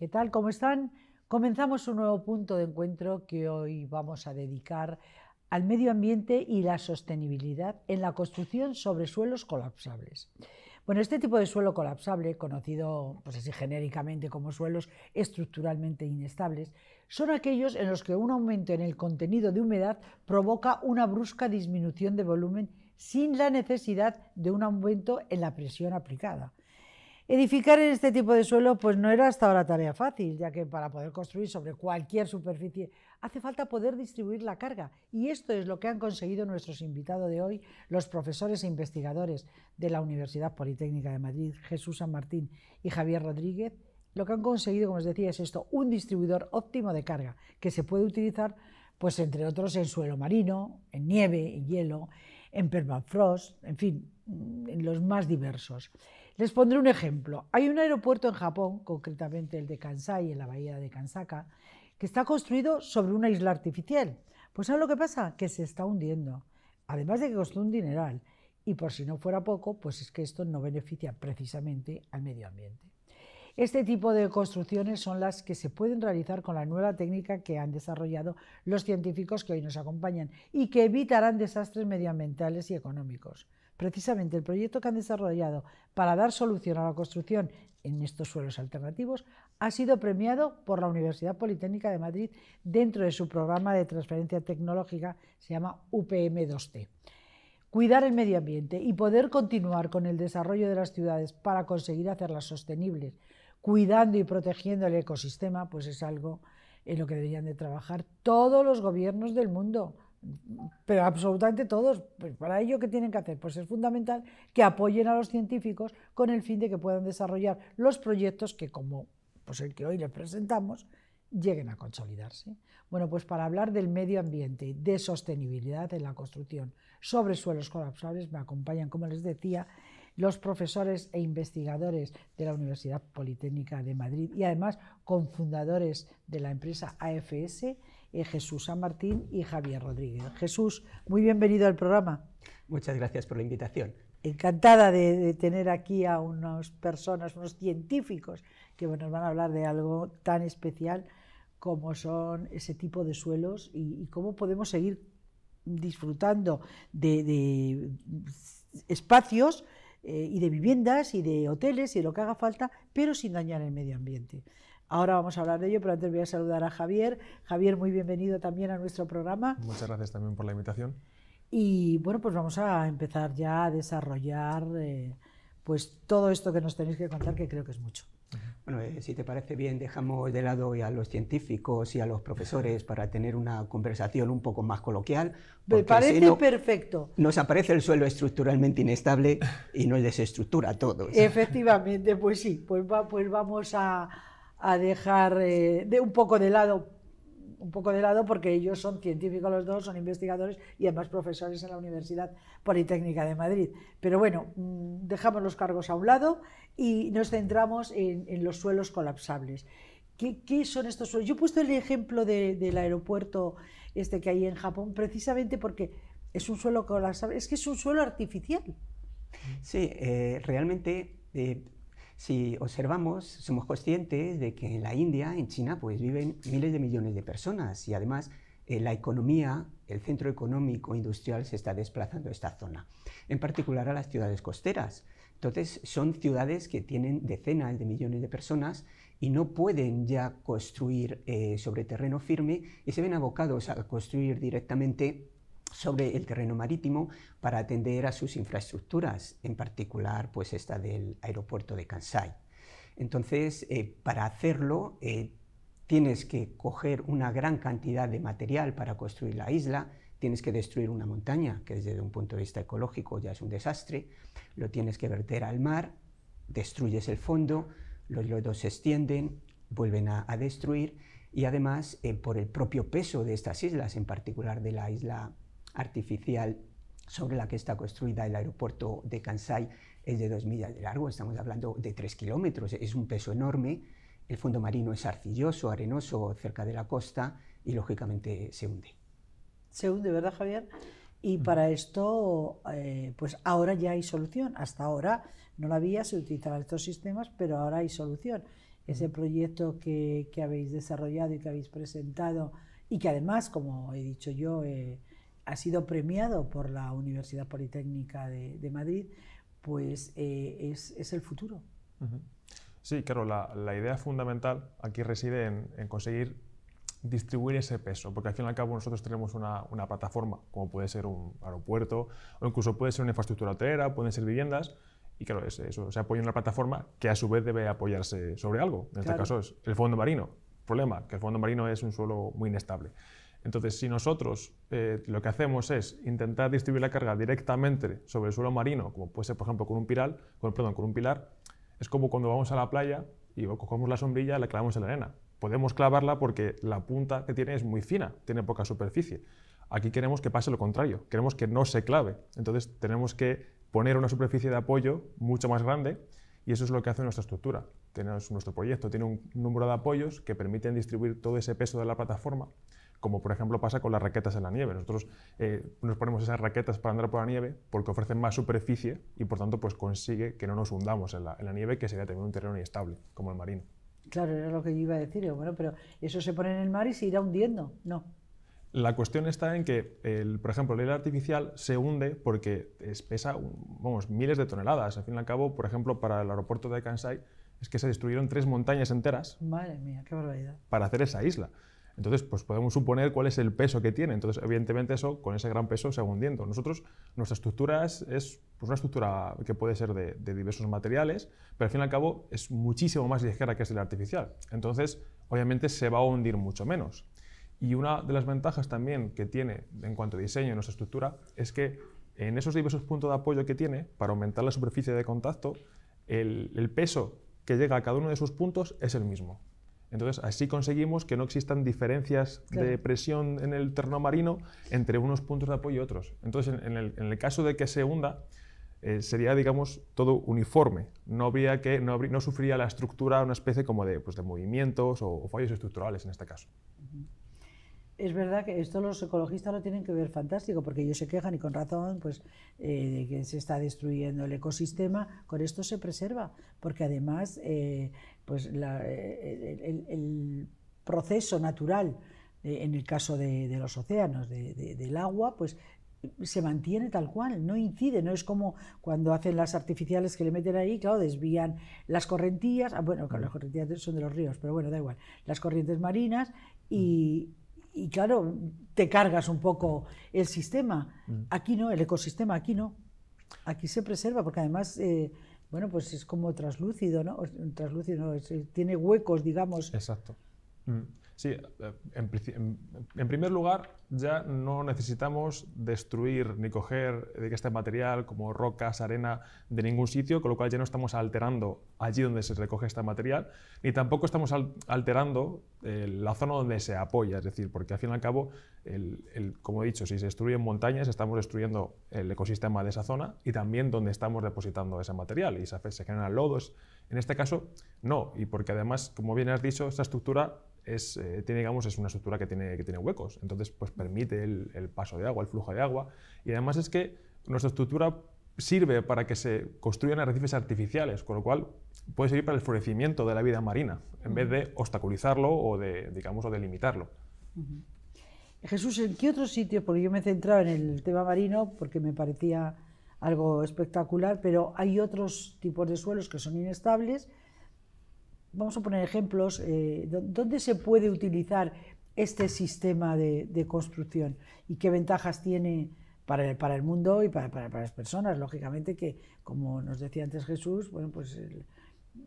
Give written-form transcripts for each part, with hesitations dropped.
¿Qué tal? ¿Cómo están? Comenzamos un nuevo punto de encuentro que hoy vamos a dedicar al medio ambiente y la sostenibilidad en la construcción sobre suelos colapsables. Bueno, este tipo de suelo colapsable, conocido pues así genéricamente como suelos estructuralmente inestables, son aquellos en los que un aumento en el contenido de humedad provoca una brusca disminución de volumen sin la necesidad de un aumento en la presión aplicada. Edificar en este tipo de suelo pues no era hasta ahora tarea fácil, ya que para poder construir sobre cualquier superficie hace falta poder distribuir la carga. Y esto es lo que han conseguido nuestros invitados de hoy, los profesores e investigadores de la Universidad Politécnica de Madrid, Jesús San Martín y Javier Rodríguez. Lo que han conseguido, como os decía, es esto, un distribuidor óptimo de carga que se puede utilizar, pues entre otros, en suelo marino, en nieve, en hielo, en permafrost, en fin, en los más diversos. Les pondré un ejemplo. Hay un aeropuerto en Japón, concretamente el de Kansai, en la bahía de Kansaka, que está construido sobre una isla artificial. Pues ¿sabes lo que pasa? Que se está hundiendo. Además de que costó un dineral. Y por si no fuera poco, pues es que esto no beneficia precisamente al medio ambiente. Este tipo de construcciones son las que se pueden realizar con la nueva técnica que han desarrollado los científicos que hoy nos acompañan y que evitarán desastres medioambientales y económicos. Precisamente el proyecto que han desarrollado para dar solución a la construcción en estos suelos alternativos ha sido premiado por la Universidad Politécnica de Madrid dentro de su programa de transferencia tecnológica, se llama UPM2T. Cuidar el medio ambiente y poder continuar con el desarrollo de las ciudades para conseguir hacerlas sostenibles, cuidando y protegiendo el ecosistema, pues es algo en lo que deberían de trabajar todos los gobiernos del mundo, pero absolutamente todos. Pues para ello, ¿qué tienen que hacer? Pues es fundamental que apoyen a los científicos con el fin de que puedan desarrollar los proyectos que, como pues el que hoy les presentamos, lleguen a consolidarse. Bueno, pues para hablar del medio ambiente, de sostenibilidad en la construcción sobre suelos colapsables, me acompañan, como les decía, los profesores e investigadores de la Universidad Politécnica de Madrid y además cofundadores de la empresa AFS, Jesús San Martín y Javier Rodríguez. Jesús, muy bienvenido al programa. Muchas gracias por la invitación. Encantada de tener aquí a unas personas, unos científicos que nos van a hablar de algo tan especial como son ese tipo de suelos y cómo podemos seguir disfrutando de espacios y de viviendas y de hoteles y de lo que haga falta, pero sin dañar el medio ambiente. Ahora vamos a hablar de ello, pero antes voy a saludar a Javier. Javier, muy bienvenido también a nuestro programa. Muchas gracias también por la invitación. Y bueno, pues vamos a empezar ya a desarrollar pues todo esto que nos tenéis que contar, que creo que es mucho. Bueno, si te parece bien, dejamos de lado a los científicos y a los profesores para tener una conversación un poco más coloquial. Me parece si no, perfecto. Nos aparece el suelo estructuralmente inestable y nos desestructura a todos. Efectivamente, pues sí, pues vamos a dejar un poco de lado porque ellos son científicos los dos, son investigadores y además profesores en la Universidad Politécnica de Madrid. Pero bueno, dejamos los cargos a un lado y nos centramos en los suelos colapsables. ¿Qué son estos suelos? Yo he puesto el ejemplo del aeropuerto este que hay en Japón precisamente porque es un suelo colapsable, es que es un suelo artificial. Sí, realmente... Si observamos, somos conscientes de que en la India, en China, pues viven miles de millones de personas y además la economía, el centro económico industrial se está desplazando a esta zona, en particular a las ciudades costeras. Entonces son ciudades que tienen decenas de millones de personas y no pueden ya construir sobre terreno firme y se ven abocados a construir directamente sobre el terreno marítimo para atender a sus infraestructuras, en particular pues esta del aeropuerto de Kansai. Entonces, para hacerlo tienes que coger una gran cantidad de material para construir la isla, tienes que destruir una montaña, que desde un punto de vista ecológico ya es un desastre, lo tienes que verter al mar, destruyes el fondo, los lodos se extienden, vuelven a destruir y además por el propio peso de estas islas, en particular de la isla artificial sobre la que está construida el aeropuerto de Kansai, es de 2 millas de largo, estamos hablando de 3 kilómetros, es un peso enorme, el fondo marino es arcilloso, arenoso cerca de la costa y lógicamente se hunde. Se hunde, ¿verdad, Javier? Y para esto, pues ahora ya hay solución, hasta ahora no la había, se utilizaban estos sistemas, pero ahora hay solución. ese proyecto que habéis desarrollado y que habéis presentado y que además, como he dicho yo, ha sido premiado por la Universidad Politécnica de Madrid, pues es el futuro. Sí, claro, la idea fundamental aquí reside en conseguir distribuir ese peso, porque al fin y al cabo nosotros tenemos una plataforma, como puede ser un aeropuerto o incluso puede ser una infraestructura hotelera, pueden ser viviendas, y claro, eso se apoya en una plataforma que a su vez debe apoyarse sobre algo. En este caso es el fondo marino. Problema, que el fondo marino es un suelo muy inestable. Entonces, si nosotros lo que hacemos es intentar distribuir la carga directamente sobre el suelo marino, como puede ser, por ejemplo, con un pilar, es como cuando vamos a la playa y cogemos la sombrilla y la clavamos en la arena. Podemos clavarla porque la punta que tiene es muy fina, tiene poca superficie. Aquí queremos que pase lo contrario, queremos que no se clave. Entonces tenemos que poner una superficie de apoyo mucho más grande y eso es lo que hace nuestra estructura. Nuestro proyecto tiene un número de apoyos que permiten distribuir todo ese peso de la plataforma, como por ejemplo pasa con las raquetas en la nieve. Nosotros nos ponemos esas raquetas para andar por la nieve porque ofrecen más superficie y por tanto pues consigue que no nos hundamos en la nieve, que sería también un terreno inestable, como el marino. Claro, era lo que yo iba a decir. Bueno, pero eso se pone en el mar y se irá hundiendo, ¿no? La cuestión está en que, por ejemplo, el hielo artificial se hunde porque pesa miles de toneladas. Al fin y al cabo, por ejemplo, para el aeropuerto de Kansai, es que se destruyeron 3 montañas enteras. Madre mía, qué barbaridad. Para hacer esa isla. Entonces, pues podemos suponer cuál es el peso que tiene. Entonces, evidentemente, eso, con ese gran peso, se va hundiendo. Nuestra estructura es pues una estructura que puede ser de diversos materiales, pero al fin y al cabo es muchísimo más ligera que el artificial. Entonces, obviamente, se va a hundir mucho menos. Y una de las ventajas también que tiene en cuanto a diseño de nuestra estructura es que en esos diversos puntos de apoyo que tiene, para aumentar la superficie de contacto, el peso que llega a cada uno de esos puntos es el mismo. Entonces, así conseguimos que no existan diferencias de presión en el terreno marino entre unos puntos de apoyo y otros. Entonces, en el caso de que se hunda, sería, digamos, todo uniforme. No sufriría la estructura una especie como de movimientos o fallos estructurales en este caso. Es verdad que esto los ecologistas lo tienen que ver fantástico, porque ellos se quejan, y con razón, pues, de que se está destruyendo el ecosistema. Con esto se preserva, porque además pues el proceso natural, en el caso de los océanos, del agua, pues se mantiene tal cual, no incide, no es como cuando hacen las artificiales que le meten ahí, claro, desvían las correntías, bueno, las correntías son de los ríos, pero bueno, da igual, las corrientes marinas y claro, te cargas un poco el sistema. Aquí no, el ecosistema aquí no. Aquí se preserva porque además, bueno, pues es como translúcido, ¿no? Translúcido, no, tiene huecos, digamos. Exacto. Sí, en primer lugar, ya no necesitamos destruir ni coger este material como rocas, arena, de ningún sitio, con lo cual ya no estamos alterando allí donde se recoge este material, ni tampoco estamos alterando la zona donde se apoya, es decir, porque al fin y al cabo, como he dicho, si se destruyen montañas, estamos destruyendo el ecosistema de esa zona y también donde estamos depositando ese material y se generan lodos. En este caso, no, y porque además, como bien has dicho, esta estructura es una estructura que tiene huecos, entonces pues permite el paso de agua, el flujo de agua, y además es que nuestra estructura sirve para que se construyan arrecifes artificiales, con lo cual puede servir para el florecimiento de la vida marina, en vez de obstaculizarlo o de limitarlo. Jesús, ¿en qué otros sitios? Porque yo me he centrado en el tema marino porque me parecía algo espectacular, pero hay otros tipos de suelos que son inestables. Vamos a poner ejemplos. ¿Dónde se puede utilizar este sistema de construcción y qué ventajas tiene para el mundo y para las personas? Lógicamente que, como nos decía antes Jesús, bueno, pues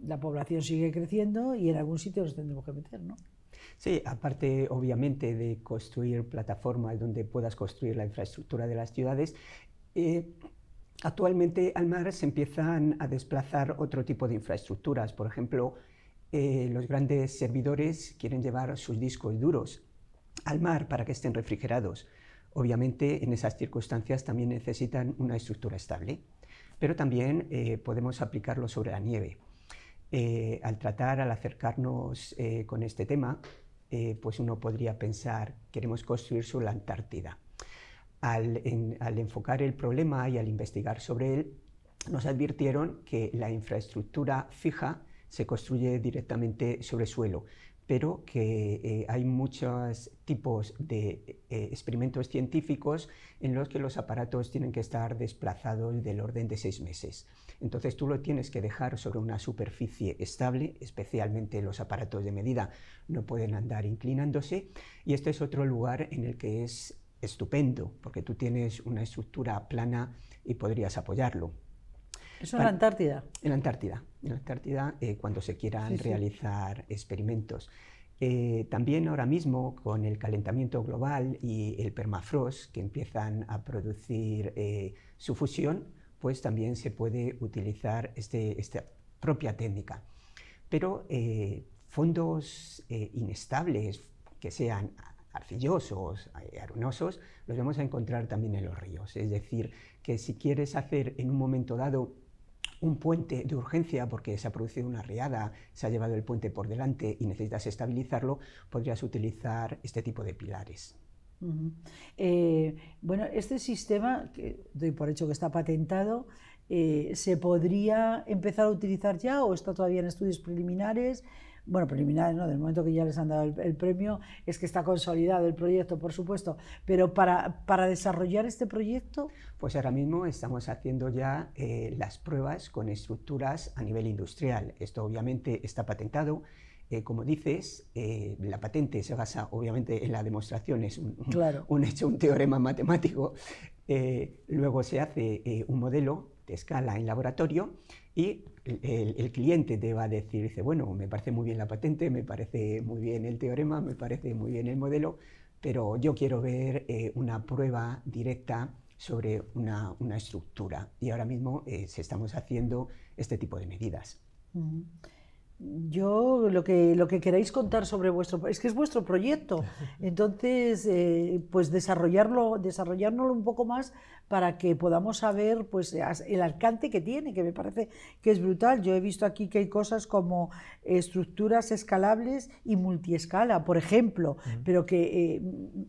la población sigue creciendo y en algún sitio nos tendremos que meter, ¿no? Sí, aparte obviamente de construir plataformas donde puedas construir la infraestructura de las ciudades, actualmente al mar se empiezan a desplazar otro tipo de infraestructuras. Por ejemplo, los grandes servidores quieren llevar sus discos duros al mar para que estén refrigerados. Obviamente, en esas circunstancias también necesitan una estructura estable, pero también podemos aplicarlo sobre la nieve. Al acercarnos con este tema, pues uno podría pensar, queremos construir sobre la Antártida. Al enfocar el problema y al investigar sobre él, nos advirtieron que la infraestructura fija se construye directamente sobre suelo, pero que hay muchos tipos de experimentos científicos en los que los aparatos tienen que estar desplazados del orden de 6 meses. Entonces tú lo tienes que dejar sobre una superficie estable, especialmente los aparatos de medida no pueden andar inclinándose, y este es otro lugar en el que es estupendo, porque tú tienes una estructura plana y podrías apoyarlo. ¿Eso en la Antártida? En la Antártida, cuando se quieran realizar experimentos. También ahora mismo, con el calentamiento global y el permafrost, que empiezan a producir su fusión, pues también se puede utilizar esta propia técnica. Pero fondos inestables, que sean arcillosos, arenosos, los vamos a encontrar también en los ríos. Es decir, que si quieres hacer en un momento dado un puente de urgencia porque se ha producido una riada, se ha llevado el puente por delante y necesitas estabilizarlo, podrías utilizar este tipo de pilares. Bueno, este sistema, que doy por hecho que está patentado, ¿se podría empezar a utilizar ya o está todavía en estudios preliminares? Bueno, preliminares, ¿no? Del momento que ya les han dado el premio, es que está consolidado el proyecto, por supuesto, pero para desarrollar este proyecto... Pues ahora mismo estamos haciendo ya las pruebas con estructuras a nivel industrial. Esto obviamente está patentado. Como dices, la patente se basa obviamente en la demostración, es un hecho, un teorema matemático. Luego se hace un modelo de escala en laboratorio y el cliente te va a decir, dice, bueno, me parece muy bien la patente, me parece muy bien el teorema, me parece muy bien el modelo, pero yo quiero ver una prueba directa sobre una estructura. Y ahora mismo estamos haciendo este tipo de medidas. Yo lo que queráis contar sobre es que es vuestro proyecto, entonces pues desarrollárnoslo un poco más para que podamos saber pues el alcance que tiene, que me parece que es brutal. Yo he visto aquí que hay cosas como estructuras escalables y multiescala, por ejemplo, pero que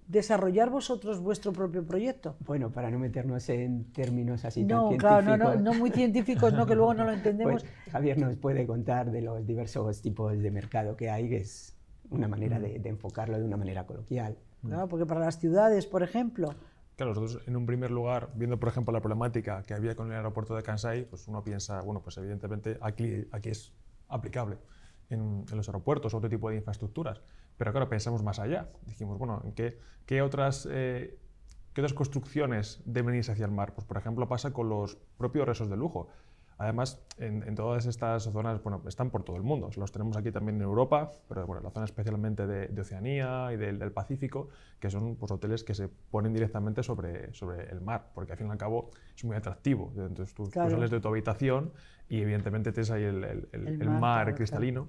desarrollar vosotros vuestro propio proyecto. Bueno, para no meternos en términos así tan científicos. Claro, no muy científicos, no, que luego no lo entendemos. Pues Javier nos puede contar de los diversos tipos de mercado que hay, que es una manera de enfocarlo de una manera coloquial. Claro, porque para las ciudades, por ejemplo... Claro, nosotros en un primer lugar, viendo por ejemplo la problemática que había con el aeropuerto de Kansai, pues uno piensa, bueno, pues evidentemente aquí es aplicable en los aeropuertos, otro tipo de infraestructuras. Pero claro, pensamos más allá. Dijimos, bueno, ¿qué otras construcciones deben irse hacia el mar? Pues por ejemplo pasa con los propios resorts de lujo. Además, en todas estas zonas, bueno, están por todo el mundo. Los tenemos aquí también en Europa, pero bueno, la zona especialmente de Oceanía y del Pacífico, que son pues, hoteles que se ponen directamente sobre el mar, porque al fin y al cabo es muy atractivo. Entonces tú sales de tu habitación y evidentemente tienes ahí el mar cristalino.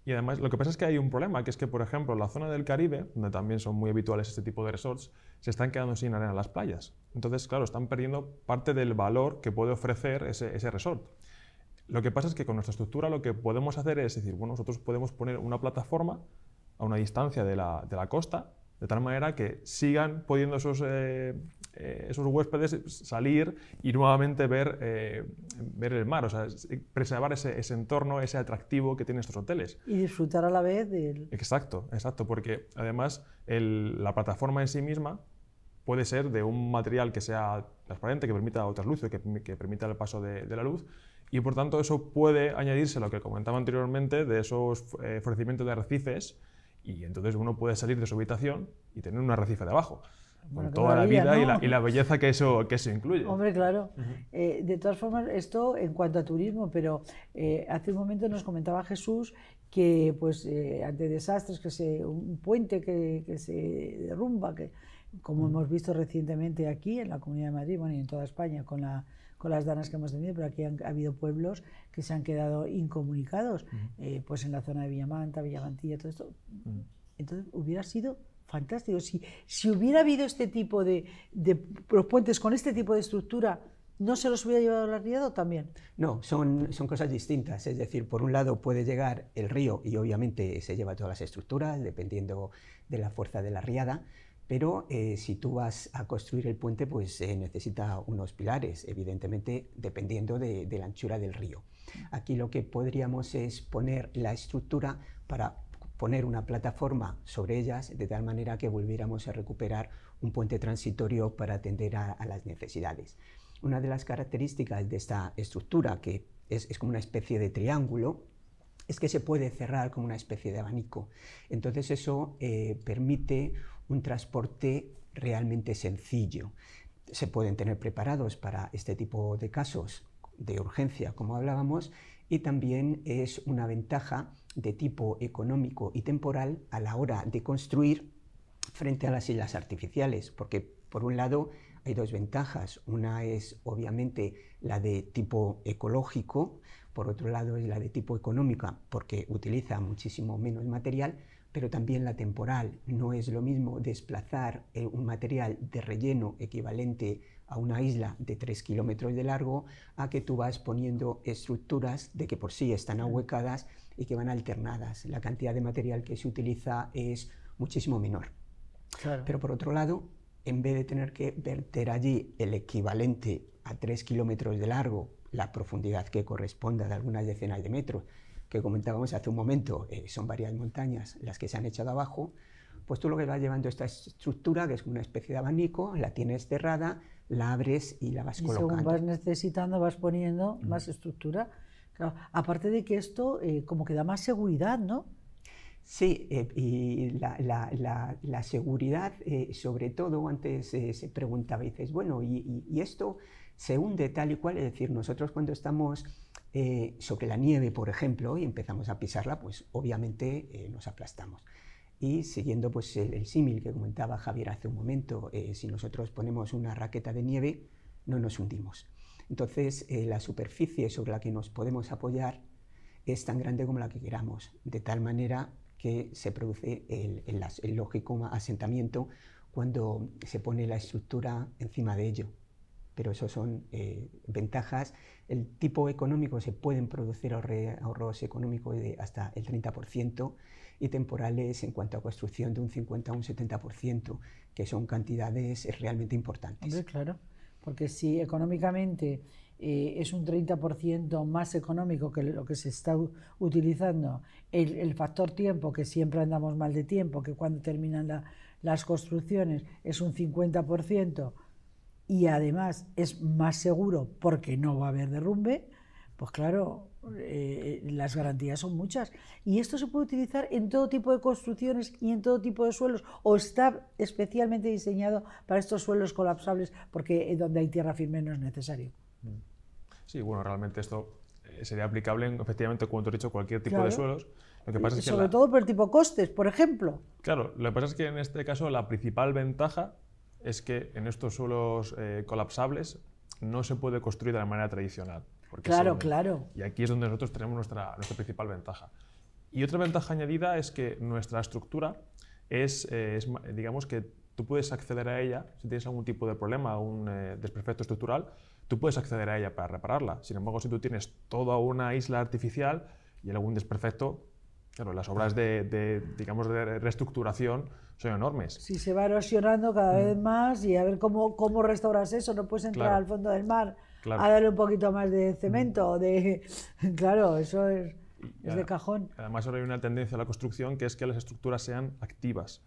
Y además, lo que pasa es que hay un problema, que es que, por ejemplo, en la zona del Caribe, donde también son muy habituales este tipo de resorts, se están quedando sin arena las playas. Entonces, claro, están perdiendo parte del valor que puede ofrecer ese resort. Lo que pasa es que con nuestra estructura lo que podemos hacer es decir, bueno, nosotros podemos poner una plataforma a una distancia de la costa, de tal manera que sigan pudiendo esos huéspedes salir y nuevamente ver el mar, o sea, preservar ese entorno, ese atractivo que tienen estos hoteles. Y disfrutar a la vez del... Exacto, porque además la plataforma en sí misma puede ser de un material que sea transparente, que permita otras luces, que permita el paso de la luz, y por tanto eso puede añadirse a lo que comentaba anteriormente de esos florecimientos de arrecifes, y entonces uno puede salir de su habitación y tener un arrecife debajo. Bueno, con toda la vida, ¿no? y la belleza que eso incluye. Hombre, claro. De todas formas, esto en cuanto a turismo, pero hace un momento nos comentaba Jesús que pues, ante desastres, un puente que se derrumba, que como hemos visto recientemente aquí en la Comunidad de Madrid, bueno, y en toda España con las danas que hemos tenido, pero aquí ha habido pueblos que se han quedado incomunicados, pues en la zona de Villamanta, Villamantilla, todo esto. Entonces hubiera sido fantástico. Si hubiera habido este tipo de los puentes con este tipo de estructura, ¿no se los hubiera llevado la riada también? No, son cosas distintas. Es decir, por un lado puede llegar el río y obviamente se lleva todas las estructuras, dependiendo de la fuerza de la riada, Pero si tú vas a construir el puente, pues necesita unos pilares, evidentemente dependiendo de la anchura del río. Aquí lo que podríamos es poner la estructura para poner una plataforma sobre ellas de tal manera que volviéramos a recuperar un puente transitorio para atender a las necesidades. Una de las características de esta estructura, que es como una especie de triángulo, es que se puede cerrar como una especie de abanico. Entonces eso permite un transporte realmente sencillo. Se pueden tener preparados para este tipo de casos de urgencia, como hablábamos, y también es una ventaja de tipo económico y temporal a la hora de construir frente a las islas artificiales, porque por un lado hay dos ventajas. Una es obviamente la de tipo ecológico, por otro lado es la de tipo económica, porque utiliza muchísimo menos material, pero también la temporal. No es lo mismo desplazar un material de relleno equivalente a una isla de 3 kilómetros de largo a que tú vas poniendo estructuras de que por sí están ahuecadas y que van alternadas. La cantidad de material que se utiliza es muchísimo menor. Claro. Pero por otro lado, en vez de tener que verter allí el equivalente a 3 kilómetros de largo, la profundidad que corresponda de algunas decenas de metros, que comentábamos hace un momento, son varias montañas las que se han echado abajo, pues tú lo que vas llevando esta estructura, que es una especie de abanico, la tienes cerrada, la abres y la vas colocando. Según vas necesitando, vas poniendo más estructura. Claro, aparte de que esto como que da más seguridad, ¿no? Sí, y la seguridad, sobre todo, antes se preguntaba, y dices, bueno, y esto se hunde tal y cual, es decir, nosotros cuando estamos sobre la nieve, por ejemplo, y empezamos a pisarla, pues obviamente nos aplastamos. Y siguiendo pues, el símil que comentaba Javier hace un momento, si nosotros ponemos una raqueta de nieve, no nos hundimos. Entonces, la superficie sobre la que nos podemos apoyar es tan grande como la que queramos, de tal manera que se produce el lógico asentamiento cuando se pone la estructura encima de ello. Pero eso son ventajas. El tipo económico, se pueden producir ahorros económicos de hasta el 30% y temporales en cuanto a construcción de un 50 a un 70%, que son cantidades realmente importantes. Hombre, claro, porque si económicamente es un 30% más económico que lo que se está utilizando, el factor tiempo, que siempre andamos mal de tiempo, que cuando terminan las construcciones es un 50%, y además es más seguro porque no va a haber derrumbe, pues claro, las garantías son muchas. ¿Y esto se puede utilizar en todo tipo de construcciones y en todo tipo de suelos? ¿O está especialmente diseñado para estos suelos colapsables porque donde hay tierra firme no es necesario? Sí, bueno, realmente esto sería aplicable en, efectivamente, como te he dicho, cualquier tipo de suelos. Lo que pasa es que sobre todo por el tipo costes, por ejemplo. Claro, lo que pasa es que en este caso la principal ventaja es que en estos suelos colapsables no se puede construir de la manera tradicional. Claro, claro. Y aquí es donde nosotros tenemos nuestra principal ventaja. Y otra ventaja añadida es que nuestra estructura digamos que tú puedes acceder a ella, si tienes algún tipo de problema, un desperfecto estructural, tú puedes acceder a ella para repararla. Sin embargo, si tú tienes toda una isla artificial y algún desperfecto, claro, las obras digamos, de reestructuración son enormes. Si se va erosionando cada vez más y a ver cómo restauras eso, no puedes entrar al fondo del mar a darle un poquito más de cemento, claro, eso es de cajón. Además ahora hay una tendencia a la construcción que es que las estructuras sean activas.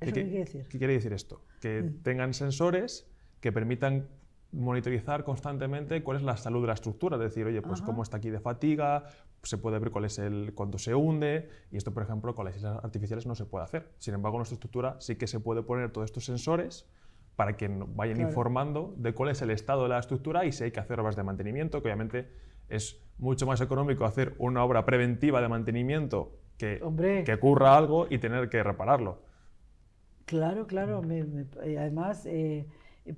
¿Eso qué quiere decir? ¿Qué quiere decir esto? Que tengan sensores que permitan monitorizar constantemente cuál es la salud de la estructura, es decir, oye, pues cómo está aquí de fatiga, se puede ver cuál es cuándo se hunde, y esto, por ejemplo, con las islas artificiales no se puede hacer. Sin embargo, en nuestra estructura sí que se puede poner todos estos sensores para que vayan informando de cuál es el estado de la estructura y si hay que hacer obras de mantenimiento, que obviamente es mucho más económico hacer una obra preventiva de mantenimiento que ocurra algo y tener que repararlo. Claro, claro. Además,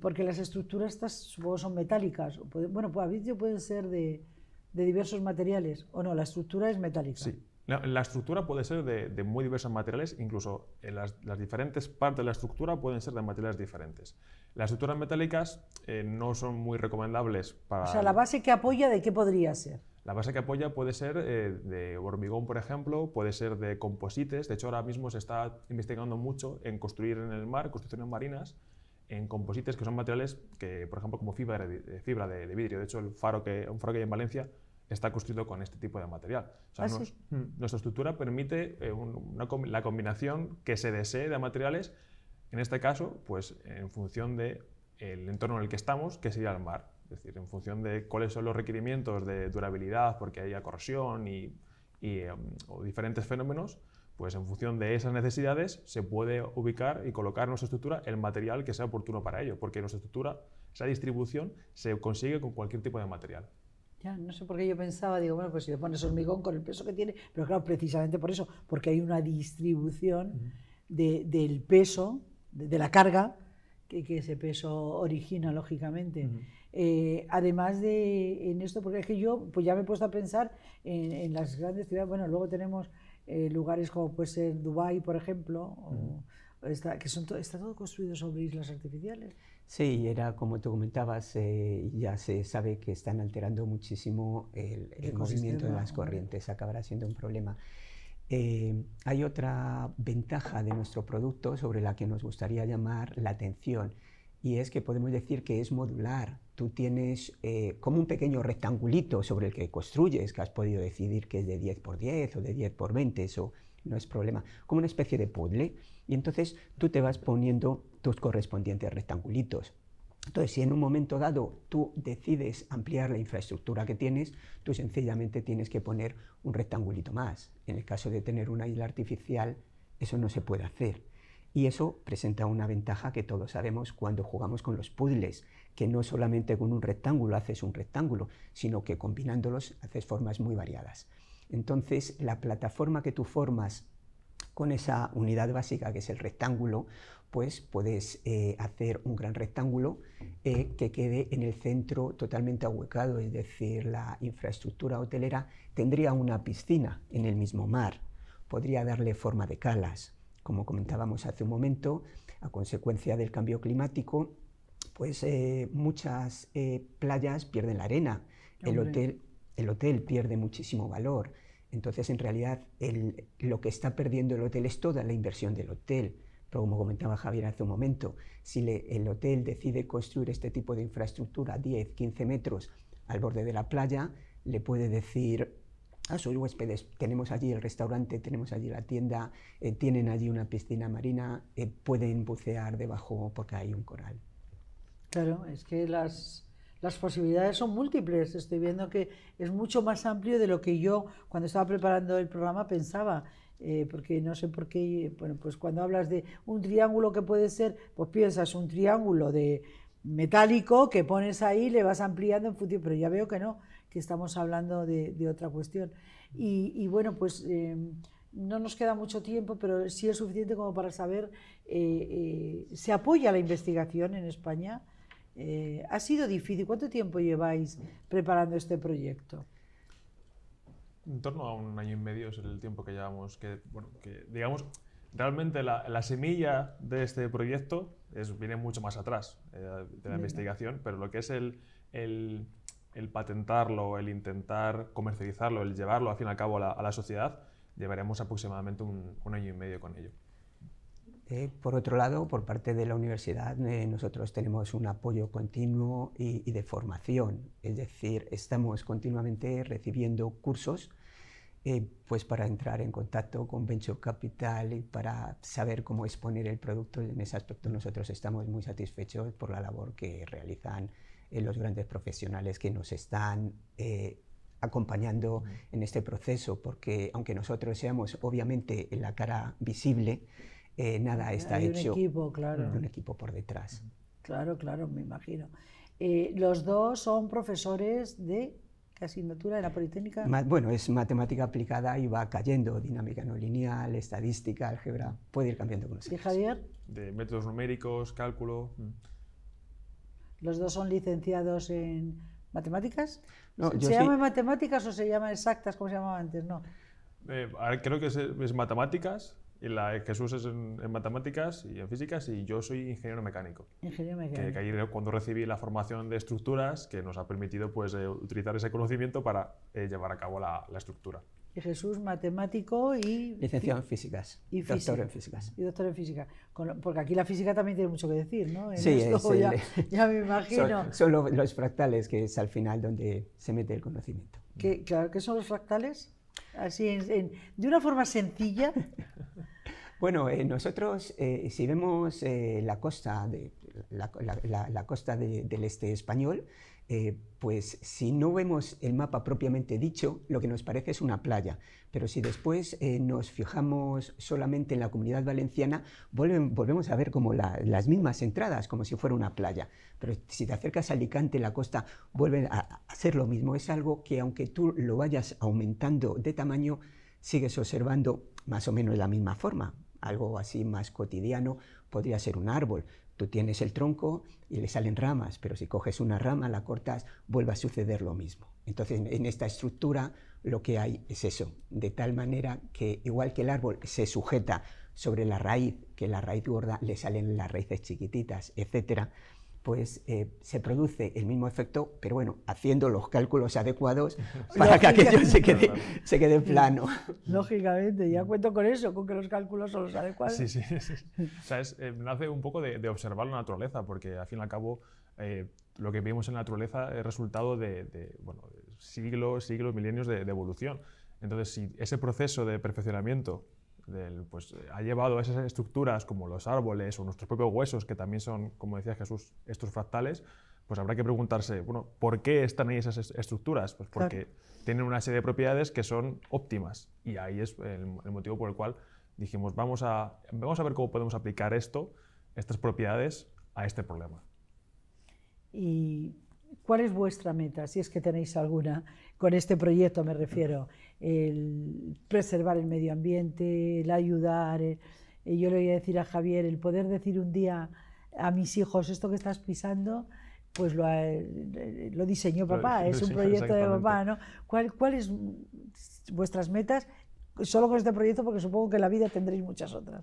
porque las estructuras estas supongo son metálicas. Bueno, pues a veces pueden ser de diversos materiales. ¿O no? La estructura es metálica. Sí. La estructura puede ser de muy diversos materiales, incluso las diferentes partes de la estructura pueden ser de materiales diferentes. Las estructuras metálicas no son muy recomendables para... O sea, ¿la base que apoya de qué podría ser? La base que apoya puede ser de hormigón, por ejemplo, puede ser de composites. De hecho, ahora mismo se está investigando mucho en construir en el mar, construcciones marinas, en composites, que son materiales que, por ejemplo, como fibra de vidrio. De hecho, un faro que hay en Valencia está construido con este tipo de material. O sea, ¿sí? Nuestra estructura permite la combinación que se desee de materiales, en este caso, pues en función del entorno en el que estamos, que sería el mar. Es decir, en función de cuáles son los requerimientos de durabilidad, porque haya corrosión o diferentes fenómenos, pues en función de esas necesidades se puede ubicar y colocar en nuestra estructura el material que sea oportuno para ello, porque nuestra estructura, esa distribución, se consigue con cualquier tipo de material. Ya, no sé por qué yo pensaba, digo, bueno, pues si le pones hormigón con el peso que tiene, pero claro, precisamente por eso, porque hay una distribución del peso, de la carga, que ese peso origina, lógicamente. Además de en esto, porque es que yo pues ya me he puesto a pensar en las grandes ciudades. Bueno, luego tenemos lugares como puede ser Dubái, por ejemplo, está todo construido sobre islas artificiales. Sí, era como tú comentabas, ya se sabe que están alterando muchísimo el movimiento de las corrientes, acabará siendo un problema. Hay otra ventaja de nuestro producto sobre la que nos gustaría llamar la atención, y es que podemos decir que es modular. Tú tienes como un pequeño rectangulito sobre el que construyes, que has podido decidir que es de 10 por 10 o de 10 por 20, eso no es problema, como una especie de puzzle, y entonces tú te vas poniendo tus correspondientes rectangulitos. Entonces, si en un momento dado tú decides ampliar la infraestructura que tienes, tú sencillamente tienes que poner un rectangulito más. En el caso de tener una isla artificial, eso no se puede hacer. Y eso presenta una ventaja que todos sabemos cuando jugamos con los puzzles, que no solamente con un rectángulo haces un rectángulo, sino que combinándolos haces formas muy variadas. Entonces, la plataforma que tú formas con esa unidad básica que es el rectángulo, pues puedes hacer un gran rectángulo que quede en el centro totalmente ahuecado, es decir, la infraestructura hotelera tendría una piscina en el mismo mar, podría darle forma de calas. Como comentábamos hace un momento, a consecuencia del cambio climático, pues muchas playas pierden la arena, el hotel pierde muchísimo valor. Entonces, en realidad, lo que está perdiendo el hotel es toda la inversión del hotel. Pero como comentaba Javier hace un momento, si el hotel decide construir este tipo de infraestructura 10, 15 metros al borde de la playa, le puede decir a sus huéspedes, tenemos allí el restaurante, tenemos allí la tienda, tienen allí una piscina marina, pueden bucear debajo porque hay un coral. Claro, es que las posibilidades son múltiples. Estoy viendo que es mucho más amplio de lo que yo, cuando estaba preparando el programa, pensaba. Porque no sé por qué, bueno, pues cuando hablas de un triángulo que puede ser, pues piensas un triángulo de metálico que pones ahí, le vas ampliando en función, pero ya veo que no, que estamos hablando de otra cuestión. Y bueno, pues no nos queda mucho tiempo, pero sí es suficiente como para saber, ¿se apoya la investigación en España? ¿Ha sido difícil? ¿Cuánto tiempo lleváis preparando este proyecto? En torno a 1 año y medio es el tiempo que llevamos, que digamos, realmente la semilla de este proyecto viene mucho más atrás de la investigación, pero lo que es el patentarlo, el intentar comercializarlo, el llevarlo al fin y al cabo a la sociedad, llevaremos aproximadamente 1 año y medio con ello. Por otro lado, por parte de la universidad, nosotros tenemos un apoyo continuo y de formación, es decir, estamos continuamente recibiendo cursos pues para entrar en contacto con Venture Capital y para saber cómo exponer el producto. En ese aspecto nosotros estamos muy satisfechos por la labor que realizan los grandes profesionales que nos están acompañando en este proceso, porque aunque nosotros seamos obviamente la cara visible, nada está hecho. Hay un equipo, claro. Un equipo por detrás. Claro, claro, me imagino. Los dos son profesores de ¿qué asignatura de la Politécnica? Bueno, es matemática aplicada y va cayendo, dinámica no lineal, estadística, álgebra, puede ir cambiando con los años. ¿Y Javier? De métodos numéricos, cálculo. ¿Los dos son licenciados en matemáticas? No, ¿Se llama matemáticas o se llama exactas, como se llamaba antes? No. Creo que es matemáticas y Jesús es en matemáticas y en físicas y yo soy ingeniero mecánico. Ingeniero mecánico. Que ahí cuando recibí la formación de estructuras que nos ha permitido pues, utilizar ese conocimiento para llevar a cabo la estructura. Y Jesús, matemático y... Licenciado en físicas. Y doctor en físicas. Y doctor en física. Porque aquí la física también tiene mucho que decir, ¿no? En sí, esto ya me imagino. Son los fractales, que es al final donde se mete el conocimiento. Claro, ¿qué son los fractales? Así, de una forma sencilla. Bueno, nosotros, si vemos la costa, la costa del este español, pues si no vemos el mapa propiamente dicho, lo que nos parece es una playa. Pero si después nos fijamos solamente en la Comunidad Valenciana, volvemos a ver como las mismas entradas, como si fuera una playa. Pero si te acercas a Alicante, la costa vuelve a ser lo mismo. Es algo que aunque tú lo vayas aumentando de tamaño, sigues observando más o menos la misma forma. Algo así más cotidiano podría ser un árbol. Tú tienes el tronco y le salen ramas, pero si coges una rama, la cortas, vuelve a suceder lo mismo. Entonces, en esta estructura lo que hay es eso, de tal manera que igual que el árbol se sujeta sobre la raíz, que la raíz gorda le salen las raíces chiquititas, etcétera, pues se produce el mismo efecto, pero bueno, haciendo los cálculos adecuados para que aquello se quede plano. Lógicamente, ya cuento con eso, con que los cálculos son los adecuados. Sí. O sea, nace un poco de observar la naturaleza, porque al fin y al cabo lo que vemos en la naturaleza es resultado de siglos, milenios de evolución. Entonces, si ese proceso de perfeccionamiento pues, ha llevado a esas estructuras como los árboles o nuestros propios huesos, que también son, como decía Jesús, estos fractales, pues habrá que preguntarse, bueno, ¿por qué están ahí esas estructuras? Pues porque tienen una serie de propiedades que son óptimas, y ahí es el motivo por el cual dijimos, vamos a ver cómo podemos aplicar estas propiedades a este problema. ¿Y cuál es vuestra meta, si es que tenéis alguna, con este proyecto me refiero? El preservar el medio ambiente, el ayudar, yo le voy a decir a Javier, el poder decir un día a mis hijos, esto que estás pisando, pues lo diseñó papá, es un proyecto de papá, ¿no? ¿Cuáles vuestras metas? Solo con este proyecto, porque supongo que en la vida tendréis muchas otras.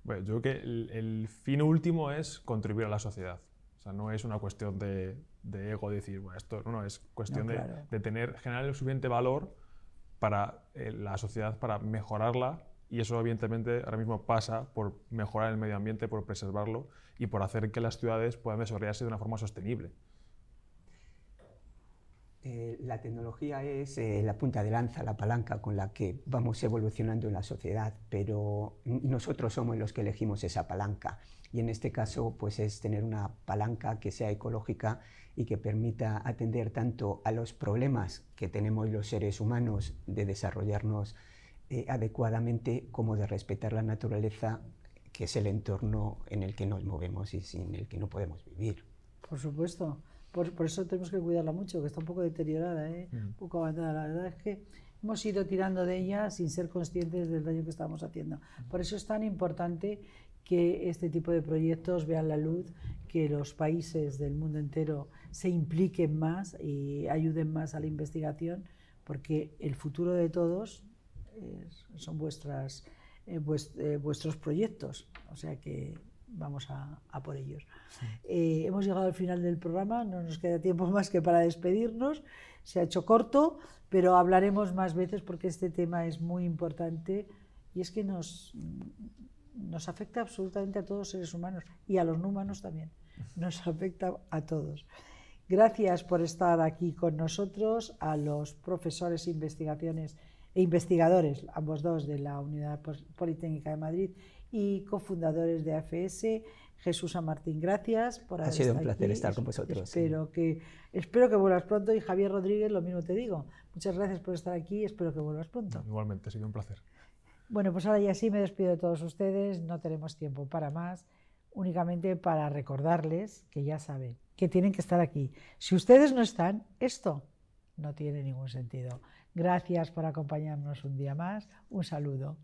Bueno, yo creo que el fin último es contribuir a la sociedad. O sea, no es una cuestión de ego, decir, bueno, esto no, es cuestión de generar el suficiente valor para la sociedad, para mejorarla, y eso evidentemente ahora mismo pasa por mejorar el medio ambiente, por preservarlo y por hacer que las ciudades puedan desarrollarse de una forma sostenible. La tecnología es la punta de lanza, la palanca con la que vamos evolucionando en la sociedad, pero nosotros somos los que elegimos esa palanca, y en este caso pues es tener una palanca que sea ecológica y que permita atender tanto a los problemas que tenemos los seres humanos de desarrollarnos adecuadamente, como de respetar la naturaleza, que es el entorno en el que nos movemos y sin el que no podemos vivir. Por supuesto. Por eso tenemos que cuidarla mucho, que está un poco deteriorada, un poco abandonada. La verdad es que hemos ido tirando de ella sin ser conscientes del daño que estamos haciendo. Por eso es tan importante que este tipo de proyectos vean la luz, que los países del mundo entero se impliquen más y ayuden más a la investigación, porque el futuro de todos son vuestros proyectos. O sea que vamos a por ellos. Hemos llegado al final del programa, no nos queda tiempo más que para despedirnos. Se ha hecho corto, pero hablaremos más veces porque este tema es muy importante y es que nos afecta absolutamente a todos los seres humanos y a los no humanos también. Nos afecta a todos. Gracias por estar aquí con nosotros, a los profesores e investigadores, ambos dos, de la Unidad Politécnica de Madrid y cofundadores de AFS. Jesús San Martín, gracias por haber estado aquí. Ha sido un placer estar con vosotros. Espero que vuelvas pronto, y Javier Rodríguez, lo mismo te digo. Muchas gracias por estar aquí, espero que vuelvas pronto. Igualmente, ha sido un placer. Bueno, pues ahora ya sí me despido de todos ustedes, no tenemos tiempo para más, únicamente para recordarles que ya saben que tienen que estar aquí. Si ustedes no están, esto no tiene ningún sentido. Gracias por acompañarnos un día más, un saludo.